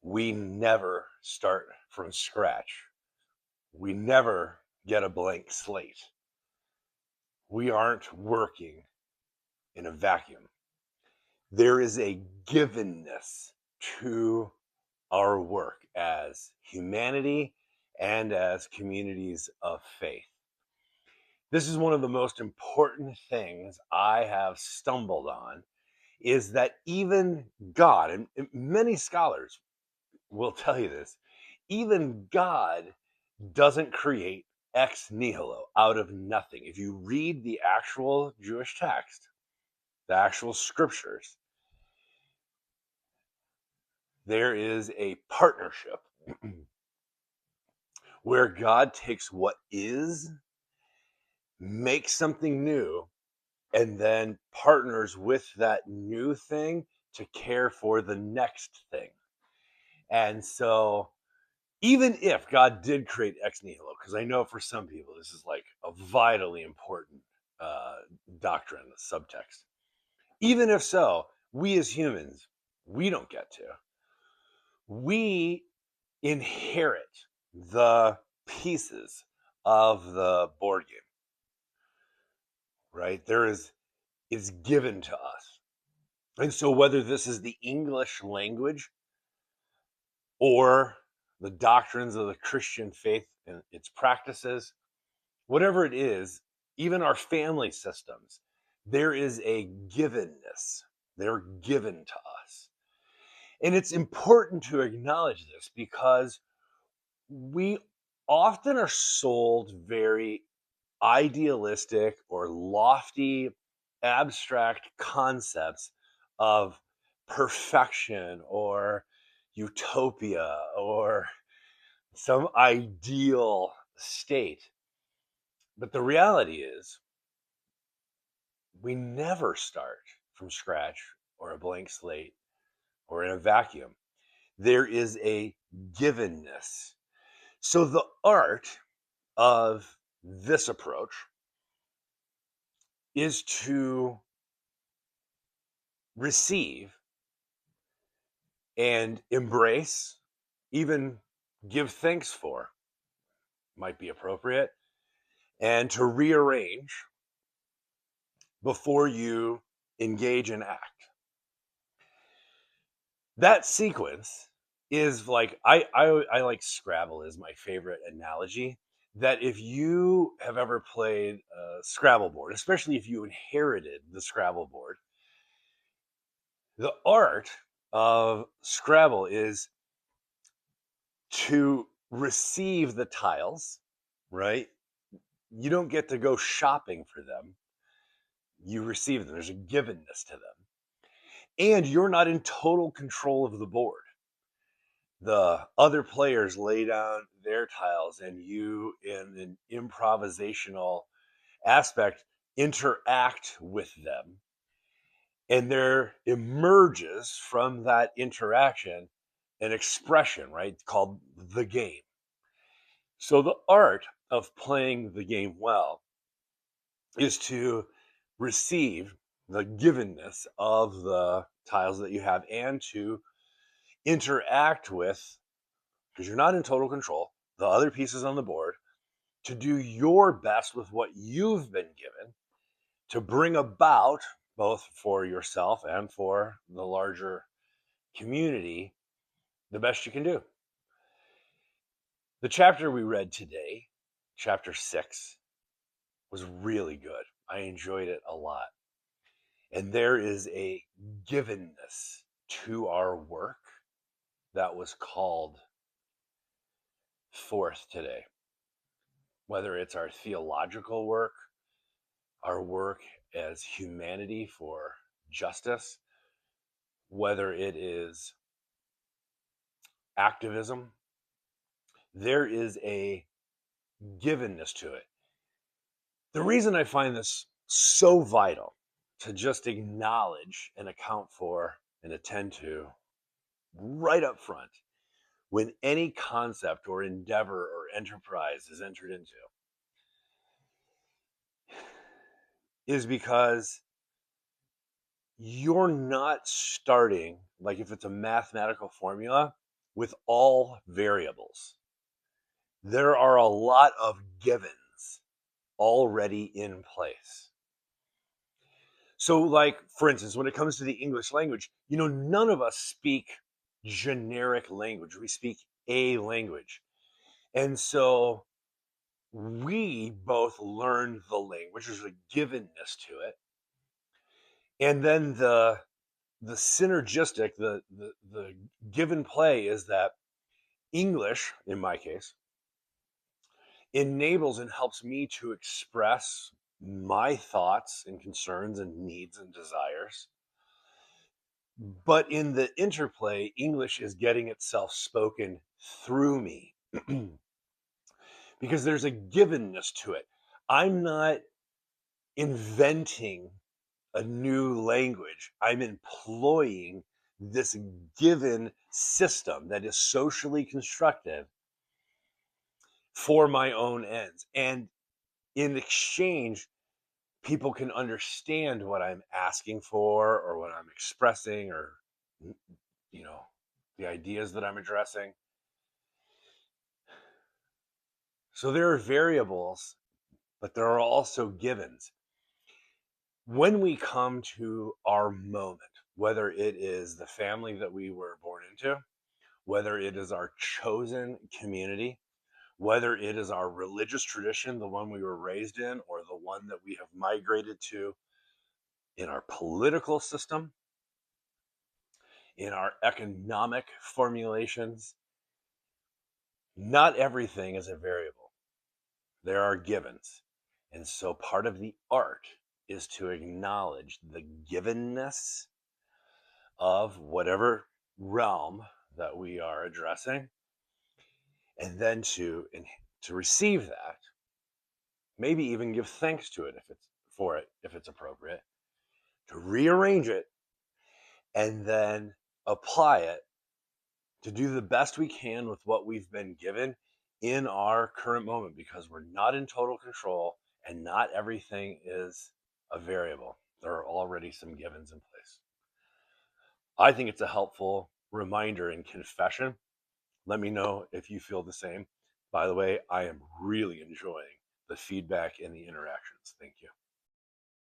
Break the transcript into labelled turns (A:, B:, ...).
A: We never start from scratch. We never get a blank slate. We aren't working in a vacuum. There is a givenness to our work as humanity and as communities of faith. This is one of the most important things I have stumbled on, is that even God, and many scholars will tell you this, even God doesn't create ex nihilo, out of nothing. If you read the actual Jewish text, the actual scriptures, there is a partnership where God takes what is, makes something new, and then partners with that new thing to care for the next thing. And so, even if God did create ex nihilo, because I know for some people this is like a vitally important uh, doctrine, subtext. Even if so, we as humans, we don't get to. We inherit the pieces of the board game, right? It's given to us. And so whether this is the English language or the doctrines of the Christian faith and its practices, whatever it is, even our family systems, there is a givenness. They're given to us. And it's important to acknowledge this because we often are sold very idealistic or lofty, abstract concepts of perfection or utopia or some ideal state. But the reality is, we never start from scratch or a blank slate or in a vacuum. There is a givenness. So the art of this approach is to receive and embrace, even give thanks for, might be appropriate, and to rearrange before you engage and act. That sequence is like, I like Scrabble is my favorite analogy. That if you have ever played a Scrabble board, especially if you inherited the Scrabble board, the art of Scrabble is to receive the tiles, right? You don't get to go shopping for them. You receive them. There's a givenness to them. And you're not in total control of the board. The other players lay down their tiles, and you, in an improvisational aspect, interact with them. And there emerges from that interaction an expression, right, called the game. So the art of playing the game well is to receive the givenness of the tiles that you have and to interact with, because you're not in total control, the other pieces on the board, to do your best with what you've been given to bring about, both for yourself and for the larger community, the best you can do. The chapter we read today, chapter 6, was really good. I enjoyed it a lot. And there is a givenness to our work that was called forth today. Whether it's our theological work, our work as humanity for justice, whether it is activism, there is a givenness to it. The reason I find this so vital to just acknowledge and account for and attend to right up front when any concept or endeavor or enterprise is entered into is because you're not starting, like if it's a mathematical formula, with all variables. There are a lot of givens already in place. So, like, for instance, when it comes to the English language, none of us speak generic language. We speak a language. And so we both learn the language. There's a givenness to it. And then the synergistic, the give and play is that English, in my case, enables and helps me to express my thoughts and concerns and needs and desires. But in the interplay, English is getting itself spoken through me because there's a givenness to it. I'm not inventing a new language. I'm employing this given system that is socially constructive for my own ends. And in exchange, people can understand what I'm asking for or what I'm expressing or, the ideas that I'm addressing. So there are variables, but there are also givens. When we come to our moment, whether it is the family that we were born into, whether it is our chosen community, whether it is our religious tradition, the one we were raised in, or the one that we have migrated to in our political system, in our economic formulations, not everything is a variable. There are givens. And so part of the art is to acknowledge the givenness of whatever realm that we are addressing, and then to receive that, maybe even give thanks to it if it's appropriate, to rearrange it, and then apply it to do the best we can with what we've been given in our current moment, because we're not in total control and not everything is a variable. There are already some givens in place. I think it's a helpful reminder and confession. Let me know if you feel the same. By the way, I am really enjoying the feedback and the interactions. Thank you.